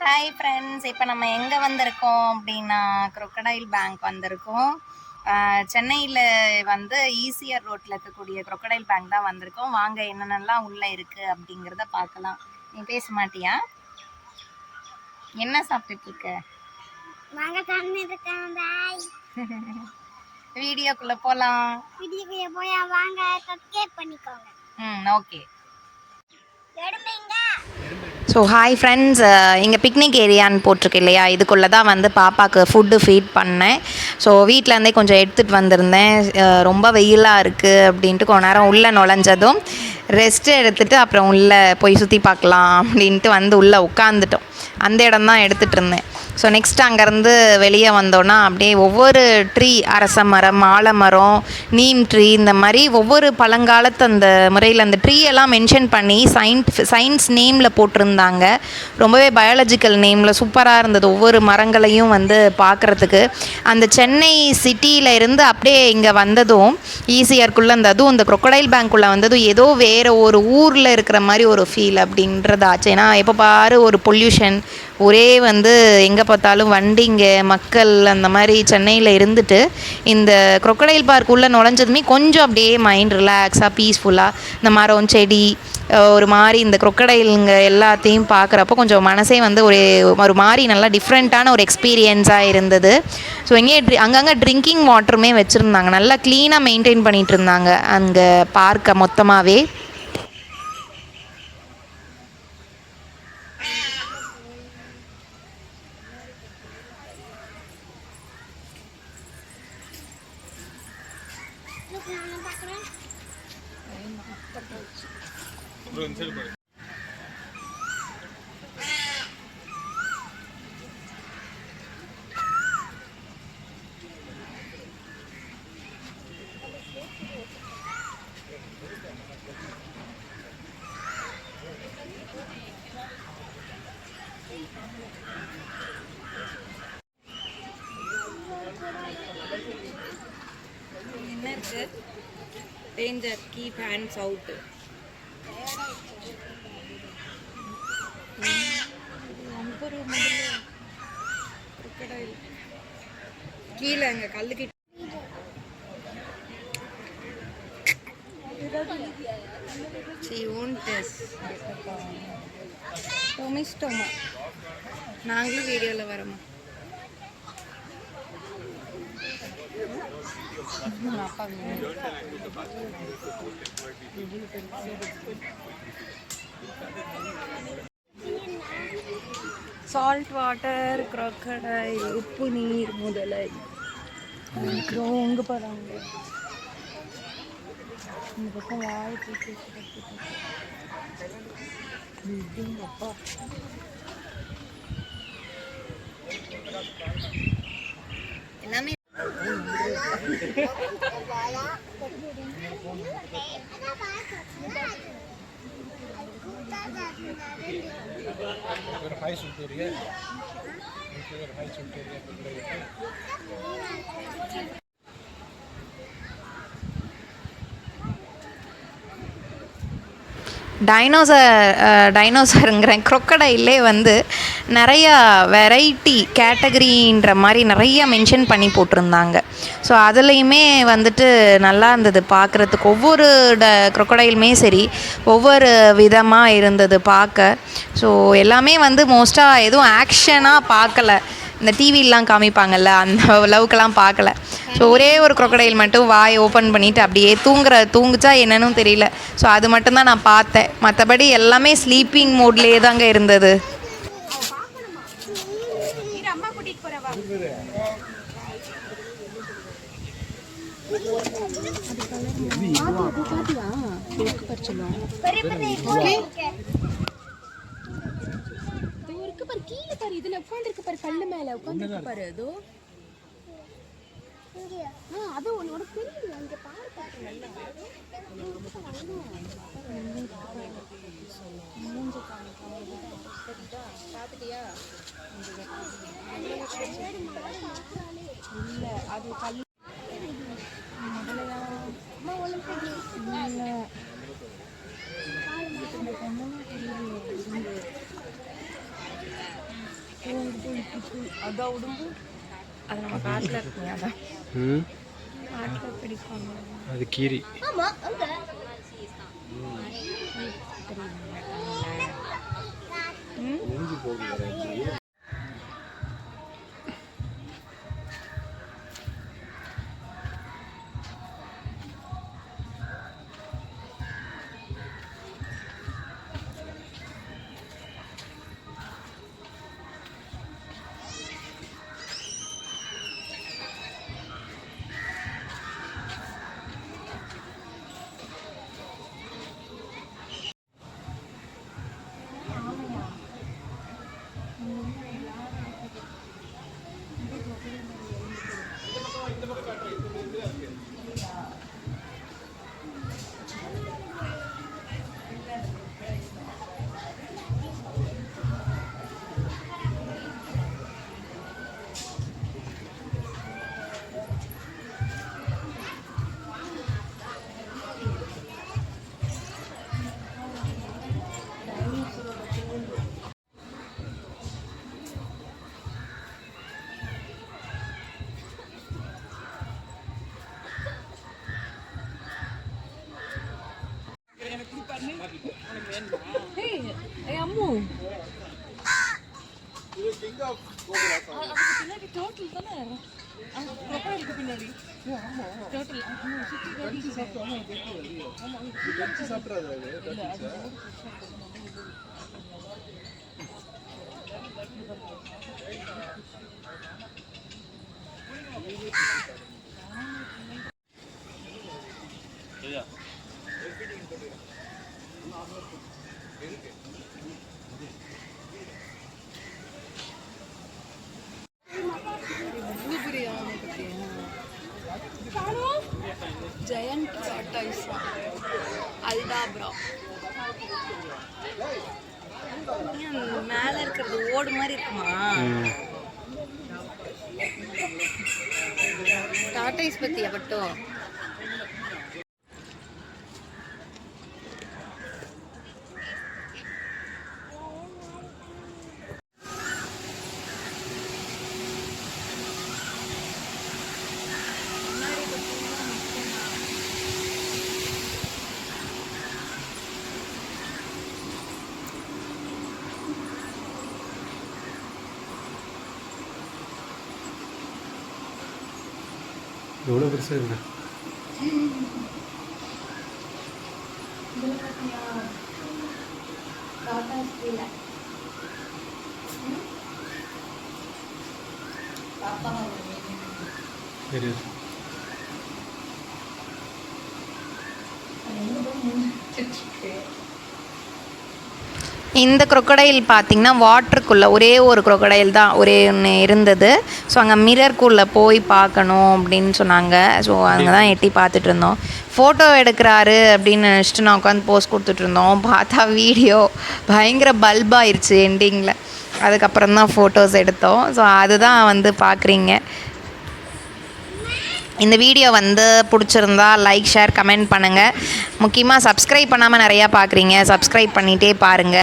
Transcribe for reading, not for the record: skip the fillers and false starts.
Hi friends, இப்போ நம்ம எங்கே வந்திருக்கோம் அப்படின்னா க்ரொக்கடைல் பேங்க் வந்திருக்கோம். சென்னையில் வந்து ஈசிஆர் ரோட்டில் இருக்கக்கூடிய க்ரொக்கடைல் பேங்க் தான் வந்திருக்கோம். வாங்க என்னென்னலாம் உள்ளே இருக்குது அப்படிங்கிறத பார்க்கலாம். நீ பேச மாட்டியா? என்ன சாப்பிட்டுட்டு இருக்க? வீடியோக்குள்ளே போகலாம். வாங்க சப்ஸ்கிரைப் பண்ணிக்கோங்க. ஓகே. ஸோ ஹாய் ஃப்ரெண்ட்ஸ், இங்கே பிக்னிக் ஏரியான்னு போட்டிருக்கு இல்லையா, இதுக்குள்ளே தான் வந்து பாப்பாவுக்கு ஃபுட்டு ஃபீட் பண்ணேன். ஸோ வீட்டிலேருந்தே கொஞ்சம் எடுத்துகிட்டு வந்திருந்தேன். ரொம்ப வெயிலாக இருக்குது அப்படின்ட்டு கொஞ்ச நேரம் உள்ளே நுழைஞ்சதும் ரெஸ்ட்டு எடுத்துகிட்டு அப்புறம் உள்ளே போய் சுற்றி பார்க்கலாம் அப்படின்ட்டு வந்து உள்ளே உட்காந்துட்டோம். அந்த இடம் தான் எடுத்துகிட்டு இருந்தேன். ஸோ நெக்ஸ்ட் அங்கேருந்து வெளியே வந்தோன்னா அப்படியே ஒவ்வொரு ட்ரீ, அரச மரம், ஆலமரம், நீம் ட்ரீ, இந்த மாதிரி ஒவ்வொரு பழங்காலத்து அந்த முறையில் அந்த ட்ரீ எல்லாம் மென்ஷன் பண்ணி சயின்ஸ் நேமில் போட்டிருந்தாங்க. ரொம்பவே பயாலஜிக்கல் நேமில் சூப்பராக இருந்தது. ஒவ்வொரு மரங்களையும் வந்து பார்க்குறதுக்கு அந்த சென்னை சிட்டியில் இருந்து அப்படியே இங்கே வந்ததும் ஈசிஆருக்குள்ளே அந்த அதுவும் இந்த க்ரொக்கடைல் பேங்க்குள்ளே வந்ததும் ஏதோ வேறு ஒரு ஊரில் இருக்கிற மாதிரி ஒரு ஃபீல் அப்படின்றதாச்சு. ஏன்னா எப்போ பாரு ஒரு பொல்யூஷன், ஒரே வந்து எங்கே பார்த்தாலும் வண்டிங்க, மக்கள், அந்த மாதிரி சென்னையில் இருந்துட்டு இந்த க்ரொக்கடைல் பார்க் உள்ளே நுழைஞ்சதுமே கொஞ்சம் அப்படியே மைண்ட் ரிலாக்ஸாக பீஸ்ஃபுல்லாக இந்த மரம், செடி, ஒரு மாதிரி இந்த க்ரொக்கடைலுங்க எல்லாத்தையும் பார்க்குறப்போ கொஞ்சம் மனசே வந்து ஒரு மாதிரி நல்லா டிஃப்ரெண்ட்டான ஒரு எக்ஸ்பீரியன்ஸாக இருந்தது. ஸோ அங்கங்கே ட்ரிங்கிங் வாட்டருமே வச்சுருந்தாங்க. நல்லா க்ளீனாக மெயின்டைன் பண்ணிகிட்டு இருந்தாங்க அங்கே பார்க்கை மொத்தமாகவே. என்ன இருக்கு? Danger, keep hands out. கீழே அங்கே கல்லுக்கிட்ட டொமிஸ்டோமா. நாங்களும் வீடியோவில் வரோமா? அப்பா சால்ட் வாட்டர், க்ரொக்கடைல், உப்பு நீர் முதலை. இங்கே போகிறாங்க. இந்த பக்கம் வாய் தூக்கி அப்பா எல்லாமே हाई सुनते रहिए हाई सुनते रहिए டைனோசருங்கிறேன், க்ரொக்கடைல்லே வந்து நிறையா வெரைட்டி கேட்டகரின்ற மாதிரி நிறைய மென்ஷன் பண்ணி போட்டிருந்தாங்க. ஸோ அதுலேயுமே வந்துட்டு நல்லா இருந்தது பார்க்குறதுக்கு. ஒவ்வொரு க்ரொக்கடைலுமே சரி ஒவ்வொரு விதமாக இருந்தது பார்க்க. ஸோ எல்லாமே வந்து மோஸ்ட்டாக எதுவும் ஆக்ஷனாக பார்க்கல. இந்த டிவிலெலாம் காமிப்பாங்கள்ல அந்த அளவுக்கெல்லாம் பார்க்கல. ஸோ ஒரே ஒரு க்ரொக்கடைல் மட்டும் வாய் ஓப்பன் பண்ணிவிட்டு அப்படியே தூங்குச்சா என்னன்னு தெரியல. ஸோ அது மட்டும்தான் நான் பார்த்தேன். மற்றபடி எல்லாமே ஸ்லீப்பிங் மோட்லேயே தாங்க இருந்தது. கீழே பாரு, இதுல உட்காந்துருக்கு பாரு, கல்லு மேல உட்காந்துருக்கு பாரு. அதோ அது உனக்கு தெரியும். இங்க பாரு நல்லா பாத்துட்டியா? இல்ல அது கல் அதான் உடம்பு அது நம்ம காட்டில் இருக்குங்க, அதான் ம் காட்டில் பிடிப்பாங்க. அது கீரி. ஆமா அங்க நெஞ்சு போகுது வேற கீரி. ஏய் அம்மு பின்னாடி டோட்டல் தானே ப்ரொஃபைலுக்கு பின்னாடி டோட்டல் ஜெயண்ட் டாட்டாஸ் அல்டாப்ரா மேலே இருக்கிறது ஓடு மாதிரி இருக்குமா? டாட்டாஸ் பற்றியா பட்டும்? எவ்வளோ பெருசாக இருக்கு. சரி இந்த crocodile பார்த்தீங்கன்னா வாட்டருக்குள்ளே ஒரே ஒரு crocodile தான் ஒரே ஒன்று இருந்தது. ஸோ அங்கே மிரர்க்குள்ளே போய் பார்க்கணும் அப்படின்னு சொன்னாங்க. ஸோ அங்கே தான் எட்டி பார்த்துட்டு இருந்தோம். ஃபோட்டோ எடுக்கிறாரு அப்படின்னு நினச்சிட்டு நான் உட்காந்து போஸ்ட் கொடுத்துட்டு இருந்தோம். பார்த்தா வீடியோ பயங்கர பல்பாயிருச்சு எண்டிங்கில். அதுக்கப்புறம் தான் ஃபோட்டோஸ் எடுத்தோம். ஸோ அதுதான் வந்து பார்க்குறீங்க. இந்த வீடியோ வந்து பிடிச்சிருந்தா லைக் ஷேர் கமெண்ட் பண்ணுங்கள். முக்கியமாக சப்ஸ்கிரைப் பண்ணாமல் நிறையா பார்க்குறீங்க, சப்ஸ்கிரைப் பண்ணிகிட்டே பாருங்கள்.